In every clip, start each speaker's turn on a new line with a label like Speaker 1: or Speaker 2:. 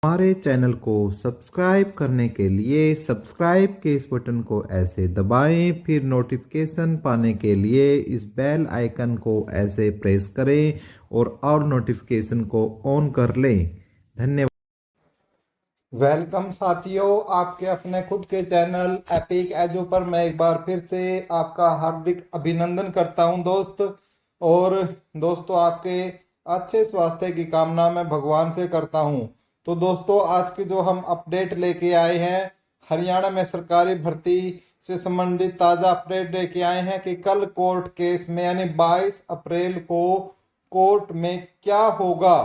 Speaker 1: हमारे चैनल को सब्सक्राइब करने के लिए सब्सक्राइब के इस बटन को ऐसे दबाएं, फिर नोटिफिकेशन पाने के लिए इस बेल आइकन को ऐसे प्रेस करें और नोटिफिकेशन को ऑन कर लें। धन्यवाद।
Speaker 2: वेलकम साथियों, आपके अपने खुद के चैनल एपिक एजू पर मैं एक बार फिर से आपका हार्दिक अभिनंदन करता हूं दोस्त। और दोस्तों, आपके अच्छे स्वास्थ्य की कामना मैं भगवान से करता हूं। तो दोस्तों, आज की जो हम अपडेट लेके आए हैं, हरियाणा में सरकारी भर्ती से संबंधित ताज़ा अपडेट लेके आए हैं कि कल कोर्ट केस में यानी 22 अप्रैल को कोर्ट में क्या होगा।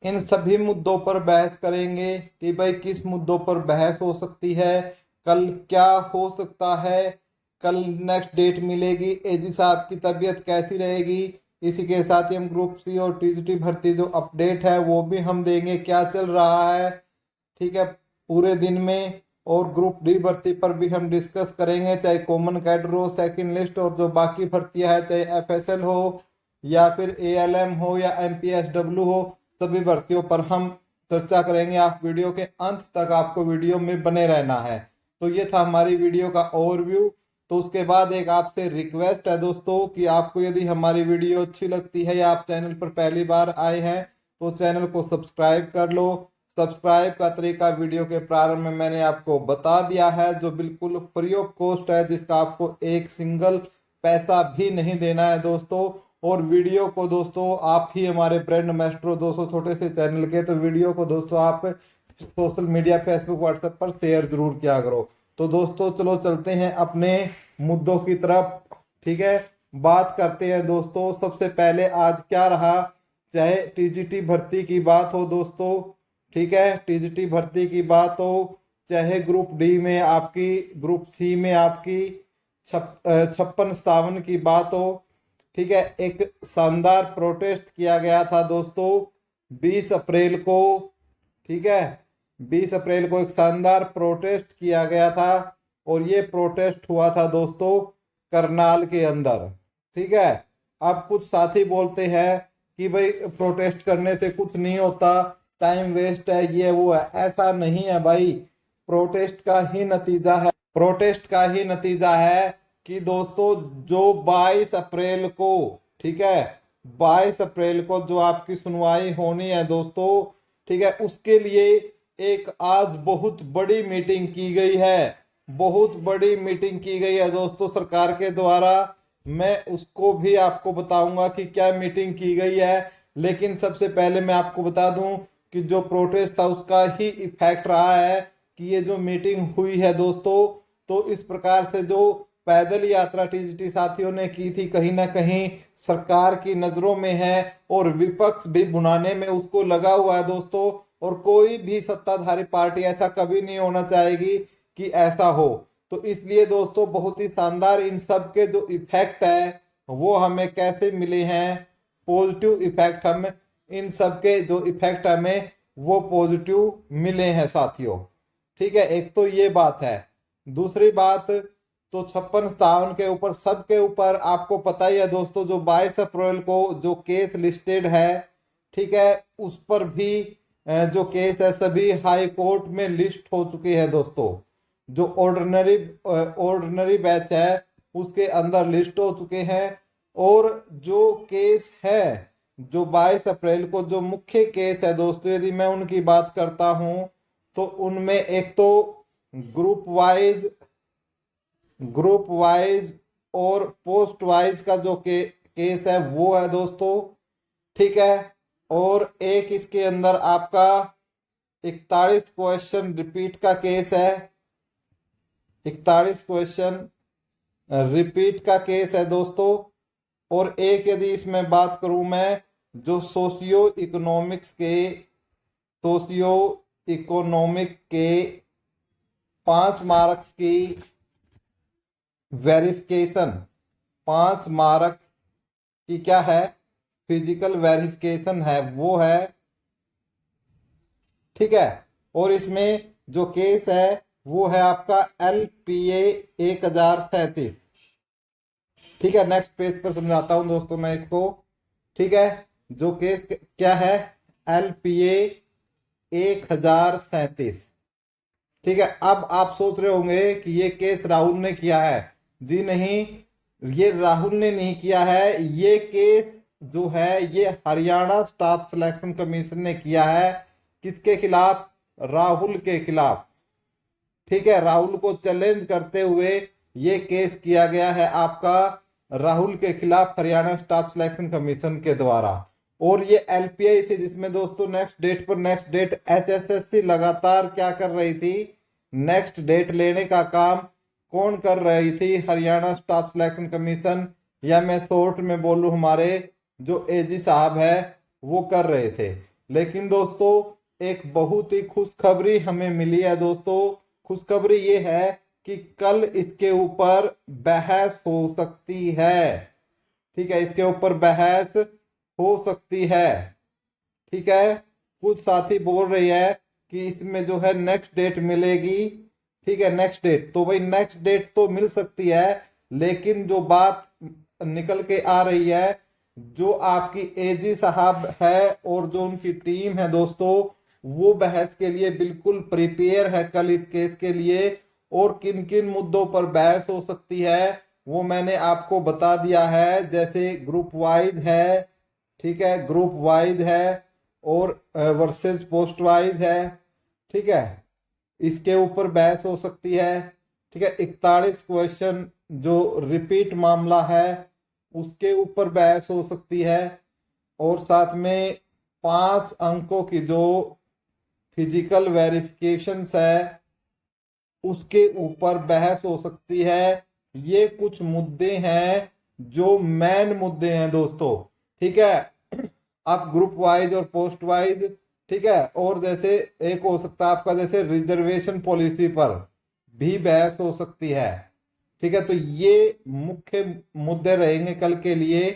Speaker 2: इन सभी मुद्दों पर बहस करेंगे कि भाई किस मुद्दों पर बहस हो सकती है, कल क्या हो सकता है, कल नेक्स्ट डेट मिलेगी, एजी साहब की तबीयत कैसी रहेगी। इसी के साथ ही हम ग्रुप सी और टीजीटी भर्ती जो अपडेट है वो भी हम देंगे, क्या चल रहा है, ठीक है, पूरे दिन में। और ग्रुप डी भर्ती पर भी हम डिस्कस करेंगे, चाहे कॉमन कैडर हो, सेकंड लिस्ट और जो बाकी भर्तियां है, चाहे एफएसएल हो या फिर एएलएम हो या एमपीएसडब्ल्यू हो, सभी भर्तियों पर हम चर्चा करेंगे। आप वीडियो के अंत तक आपको वीडियो में बने रहना है। तो ये था हमारी वीडियो का ओवरव्यू। तो उसके बाद एक आपसे रिक्वेस्ट है दोस्तों कि आपको यदि हमारी वीडियो अच्छी लगती है या आप चैनल पर पहली बार आए हैं तो चैनल को सब्सक्राइब कर लो। सब्सक्राइब का तरीका वीडियो के प्रारंभ में मैंने आपको बता दिया है, जो बिल्कुल फ्री ऑफ कॉस्ट है, जिसका आपको एक सिंगल पैसा भी नहीं देना है दोस्तों। और वीडियो को दोस्तों, आप ही हमारे ब्रांड एम्बेसडर दोस्तों, छोटे से चैनल के, तो वीडियो को दोस्तों आप सोशल मीडिया फेसबुक व्हाट्सएप पर शेयर जरूर किया करो। तो दोस्तों चलो चलते हैं अपने मुद्दों की तरफ, ठीक है। बात करते हैं दोस्तों, सबसे पहले आज क्या रहा, चाहे टीजीटी भर्ती की बात हो दोस्तों, ठीक है, टीजीटी भर्ती की बात हो, चाहे ग्रुप डी में आपकी, ग्रुप सी में आपकी 56-57 की बात हो, ठीक है। एक शानदार प्रोटेस्ट किया गया था दोस्तों 20 अप्रैल को, ठीक है, 20 अप्रैल को एक शानदार प्रोटेस्ट किया गया था। और ये प्रोटेस्ट हुआ था दोस्तों करनाल के अंदर, ठीक है। अब कुछ साथी बोलते हैं कि भाई प्रोटेस्ट करने से कुछ नहीं होता, टाइम वेस्ट है, ये वो है। ऐसा नहीं है भाई, प्रोटेस्ट का ही नतीजा है, प्रोटेस्ट का ही नतीजा है कि दोस्तों जो 22 अप्रैल को, ठीक है, 22 अप्रैल को जो आपकी सुनवाई होनी है दोस्तों, ठीक है, उसके लिए एक आज बहुत बड़ी मीटिंग की गई है, बहुत बड़ी मीटिंग की गई है दोस्तों सरकार के द्वारा। मैं उसको भी आपको बताऊंगा कि क्या मीटिंग की गई है। लेकिन सबसे पहले मैं आपको बता दूं कि जो प्रोटेस्ट था उसका ही इफेक्ट रहा है कि ये जो मीटिंग हुई है दोस्तों, तो इस प्रकार से जो पैदल यात्रा टीजीटी साथियों ने की थी, कहीं ना कहीं सरकार की नजरों में है और विपक्ष भी बुनाने में उसको लगा हुआ है दोस्तों। और कोई भी सत्ताधारी पार्टी ऐसा कभी नहीं होना चाहेगी कि ऐसा हो। तो इसलिए दोस्तों बहुत ही शानदार इन सब के जो इफेक्ट है वो हमें कैसे मिले हैं, पॉजिटिव इफेक्ट, हम इन सब के जो इफेक्ट हमें वो पॉजिटिव मिले हैं साथियों, ठीक है। एक तो ये बात है। दूसरी बात, तो 56-57 के ऊपर, सबके ऊपर आपको पता ही है दोस्तों, जो 22 अप्रैल को जो केस लिस्टेड है, ठीक है, उस पर भी जो केस है सभी हाई कोर्ट में लिस्ट हो चुके हैं दोस्तों। जो ऑर्डिनरी बैच है उसके अंदर लिस्ट हो चुके हैं। और जो केस है, जो 22 अप्रैल को जो मुख्य केस है दोस्तों, यदि मैं उनकी बात करता हूं तो उनमें एक तो ग्रुप वाइज और पोस्ट वाइज का जो केस है वो है दोस्तों, ठीक है। और एक इसके अंदर आपका 41 क्वेश्चन रिपीट का केस है, 41 क्वेश्चन रिपीट का केस है दोस्तों। और एक यदि इसमें बात करूं मैं, जो सोशियो इकोनॉमिक के 5 मार्क्स की वेरिफिकेशन, 5 मार्क्स की क्या है, फिजिकल वेरिफिकेशन है, वो है, ठीक है। और इसमें जो केस है वो है आपका LPA 1037, ठीक है। नेक्स्ट पेज पर समझाता हूं दोस्तों मैं इसको, ठीक है। जो केस क्या है, LPA 1037। ठीक है, अब आप सोच रहे होंगे कि ये केस राहुल ने किया है। जी नहीं, ये राहुल ने नहीं किया है। ये केस जो है ये हरियाणा स्टाफ सिलेक्शन कमीशन ने किया है। किसके खिलाफ? राहुल के खिलाफ। ठीक है, राहुल को चैलेंज करते हुए ये केस किया गया है आपका राहुल के खिलाफ हरियाणा स्टाफ सिलेक्शन कमीशन के द्वारा। और ये एलपीआई थी जिसमें दोस्तों नेक्स्ट डेट पर नेक्स्ट डेट एचएसएससी लगातार क्या कर रही थी? नेक्स्ट डेट लेने का काम कौन कर रही थी? हरियाणा स्टाफ सिलेक्शन कमीशन, या मैं शॉर्ट में बोलूं हमारे जो एजी साहब है वो कर रहे थे। लेकिन दोस्तों एक बहुत ही खुशखबरी हमें मिली है दोस्तों। खुशखबरी ये है कि कल इसके ऊपर बहस हो सकती है। ठीक है, इसके ऊपर बहस हो सकती है। ठीक है, कुछ साथी बोल रही है कि इसमें जो है नेक्स्ट डेट मिलेगी। ठीक है, नेक्स्ट डेट तो भाई नेक्स्ट डेट तो मिल सकती है, लेकिन जो बात निकल के आ रही है, जो आपकी एजी साहब है और जो उनकी टीम है दोस्तों, वो बहस के लिए बिल्कुल प्रिपेयर है कल इस केस के लिए। और किन किन मुद्दों पर बहस हो सकती है वो मैंने आपको बता दिया है। जैसे ग्रुप वाइज है, ठीक है, ग्रुप वाइज है और वर्सेस पोस्ट वाइज है। ठीक है, इसके ऊपर बहस हो सकती है। ठीक है, 41 क्वेश्चन जो रिपीट मामला है उसके ऊपर बहस हो सकती है। और साथ में 5 अंकों की जो फिजिकल वेरिफिकेशंस है उसके ऊपर बहस हो सकती है। ये कुछ मुद्दे हैं जो मेन मुद्दे हैं दोस्तों। ठीक है, आप ग्रुप वाइज और पोस्ट वाइज, ठीक है, और जैसे एक हो सकता है आपका जैसे रिजर्वेशन पॉलिसी पर भी बहस हो सकती है। ठीक है, तो ये मुख्य मुद्दे रहेंगे कल के लिए।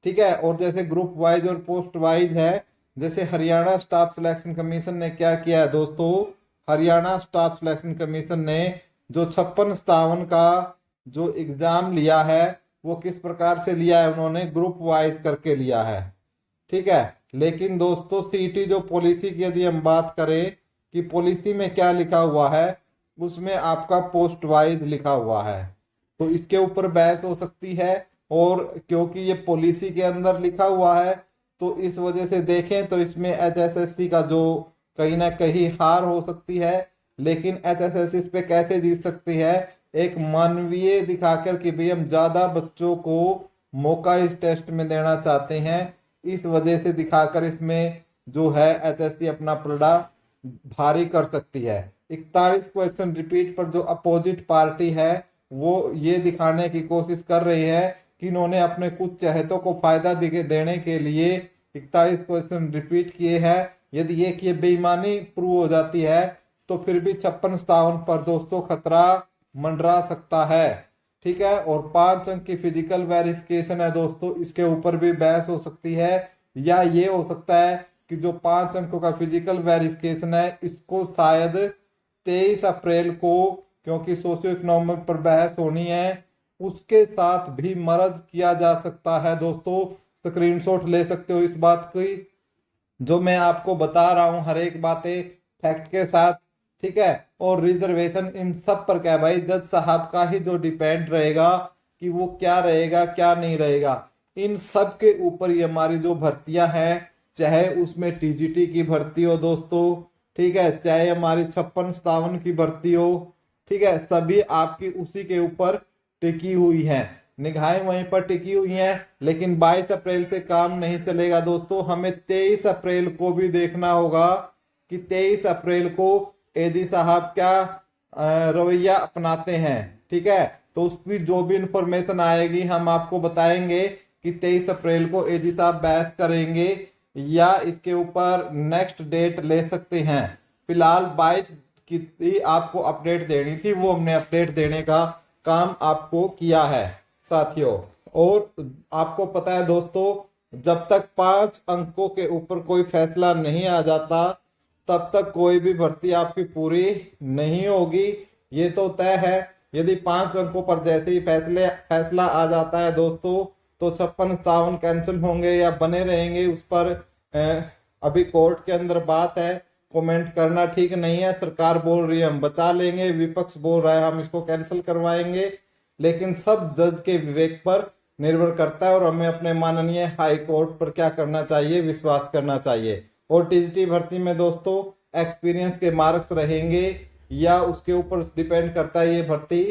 Speaker 2: ठीक है, और जैसे ग्रुप वाइज और पोस्ट वाइज है, जैसे हरियाणा स्टाफ सिलेक्शन कमीशन ने क्या किया है दोस्तों, हरियाणा स्टाफ सिलेक्शन कमीशन ने जो 56-57 का जो एग्जाम लिया है वो किस प्रकार से लिया है? उन्होंने ग्रुप वाइज करके लिया है। ठीक है, लेकिन दोस्तों सीटी जो पॉलिसी की यदि हम बात करें कि पॉलिसी में क्या लिखा हुआ है, उसमें आपका पोस्ट वाइज लिखा हुआ है। तो इसके ऊपर बहस हो सकती है। और क्योंकि ये पॉलिसी के अंदर लिखा हुआ है तो इस वजह से देखें तो इसमें एचएसएससी का जो कहीं ना कहीं हार हो सकती है। लेकिन एचएसएससी इस पे कैसे जीत सकती है? एक मानवीय दिखाकर कि भाई हम ज्यादा बच्चों को मौका इस टेस्ट में देना चाहते हैं, इस वजह से दिखाकर इसमें जो है एचएससी अपना पलड़ा भारी कर सकती है। 41 क्वेश्चन रिपीट पर जो अपोजिट पार्टी है वो ये दिखाने की कोशिश कर रही है कि इन्होंने अपने कुछ चहेतों को फायदा देने के लिए 41 क्वेश्चन रिपीट किए हैं। यदि ये कि बेईमानी प्रूव हो जाती है तो फिर भी 56-57 पर दोस्तों खतरा मंडरा सकता है। ठीक है, और 5 अंक की फिजिकल वेरिफिकेशन है दोस्तों, इसके ऊपर भी बहस हो सकती है। या ये हो सकता है कि जो 5 अंकों का फिजिकल वेरिफिकेशन है इसको शायद 23 अप्रैल को, क्योंकि सोशियो इकोनॉमिक पर बहस होनी है, उसके साथ भी मर्ज किया जा सकता है दोस्तों। स्क्रीनशॉट ले सकते हो इस बात की, जो मैं आपको बता रहा हूं हर एक बातें फैक्ट के साथ। ठीक है, और रिजर्वेशन इन सब पर क्या है भाई, जज साहब का ही जो डिपेंड रहेगा कि वो क्या रहेगा क्या नहीं रहेगा। इन सब के ऊपर ही हमारी जो भर्तियां हैं, चाहे उसमें टीजीटी की भर्ती हो दोस्तों, ठीक है, चाहे हमारी 56-57 की भर्ती हो, ठीक है, सभी आपकी उसी के ऊपर टिकी हुई है, निगाहें वहीं पर टिकी हुई हैं। लेकिन 22 अप्रैल से काम नहीं चलेगा दोस्तों, हमें 23 अप्रैल को भी देखना होगा कि 23 अप्रैल को एजी साहब क्या रवैया अपनाते हैं। ठीक है, तो उसकी जो भी इंफॉर्मेशन आएगी हम आपको बताएंगे कि 23 अप्रैल को एजी साहब बहस करेंगे या इसके ऊपर नेक्स्ट डेट ले सकते हैं। फिलहाल 22 की आपको अपडेट देनी थी, वो हमने अपडेट देने का काम आपको किया है साथियों। और आपको पता है दोस्तों, जब तक 5 अंकों के ऊपर कोई फैसला नहीं आ जाता तब तक कोई भी भर्ती आपकी पूरी नहीं होगी, ये तो तय है। यदि 5 अंकों पर जैसे ही फैसला आ जाता है दोस्तों तो 56-57 कैंसिल होंगे या बने रहेंगे, उस पर अभी कोर्ट के अंदर बात है। कमेंट करना ठीक नहीं है। सरकार बोल रही है हम बचा लेंगे, विपक्ष बोल रहा है हम इसको कैंसिल करवाएंगे, लेकिन सब जज के विवेक पर निर्भर करता है और हमें अपने माननीय हाई कोर्ट पर क्या करना चाहिए, विश्वास करना चाहिए। और टीजीटी भर्ती में दोस्तों एक्सपीरियंस के मार्क्स रहेंगे या उसके ऊपर डिपेंड करता है ये भर्ती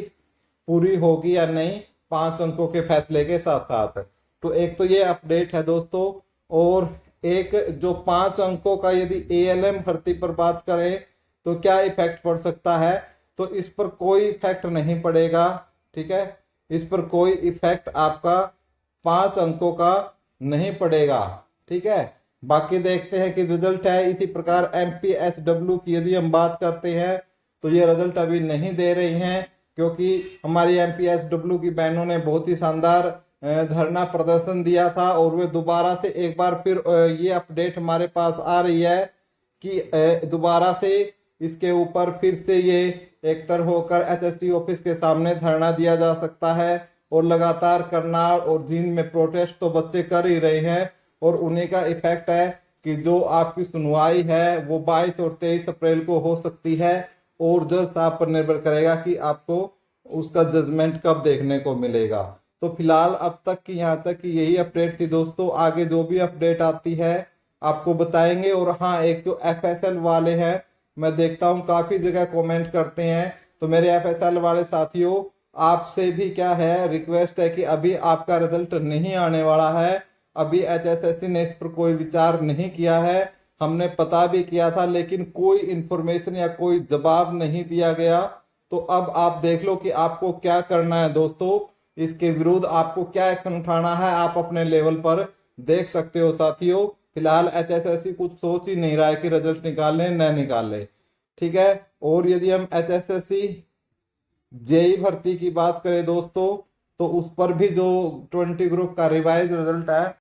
Speaker 2: पूरी होगी या नहीं, 5 अंकों के फैसले के साथ साथ। तो एक तो ये अपडेट है दोस्तों। और एक जो 5 अंकों का यदि ALM भर्ती पर बात करें तो क्या इफेक्ट पड़ सकता है, तो इस पर कोई इफेक्ट नहीं पड़ेगा। ठीक है, इस पर कोई इफेक्ट आपका 5 अंकों का नहीं पड़ेगा। ठीक है, बाकी देखते हैं कि रिजल्ट है। इसी प्रकार MPSW की यदि हम बात करते हैं तो ये रिजल्ट अभी नहीं दे रही हैं, क्योंकि हमारी MPSW की बहनों ने बहुत ही शानदार धरना प्रदर्शन दिया था और वे दोबारा से एक बार फिर ये अपडेट हमारे पास आ रही है कि दोबारा से इसके ऊपर फिर से ये एकतर होकर HSD ऑफिस के सामने धरना दिया जा सकता है। और लगातार करनाल और जींद में प्रोटेस्ट तो बच्चे कर ही रहे हैं और उन्हीं का इफेक्ट है कि जो आपकी सुनवाई है वो 22 और 23 अप्रैल को हो सकती है और जज साहब पर निर्भर करेगा कि आपको उसका जजमेंट कब देखने को मिलेगा। तो फिलहाल अब तक की यहाँ तक की यही अपडेट थी दोस्तों। आगे जो भी अपडेट आती है आपको बताएंगे। और हाँ, एक जो FSL वाले हैं, मैं देखता हूँ काफी जगह कमेंट करते हैं, तो मेरे FSL वाले साथियों आपसे भी क्या है, रिक्वेस्ट है कि अभी आपका रिजल्ट नहीं आने वाला है। अभी HSSC ने इस पर कोई विचार नहीं किया है। हमने पता भी किया था लेकिन कोई इंफॉर्मेशन या कोई जवाब नहीं दिया गया। तो अब आप देख लो कि आपको क्या करना है दोस्तों, इसके विरुद्ध आपको क्या एक्शन उठाना है, आप अपने लेवल पर देख सकते हो साथियों। फिलहाल HSSC कुछ सोच ही नहीं रहा है कि रिजल्ट निकाले न निकाले। ठीक है, और यदि हम HSSC JEE भर्ती की बात करें दोस्तों, तो उस पर भी जो 20 ग्रुप का रिवाइज रिजल्ट है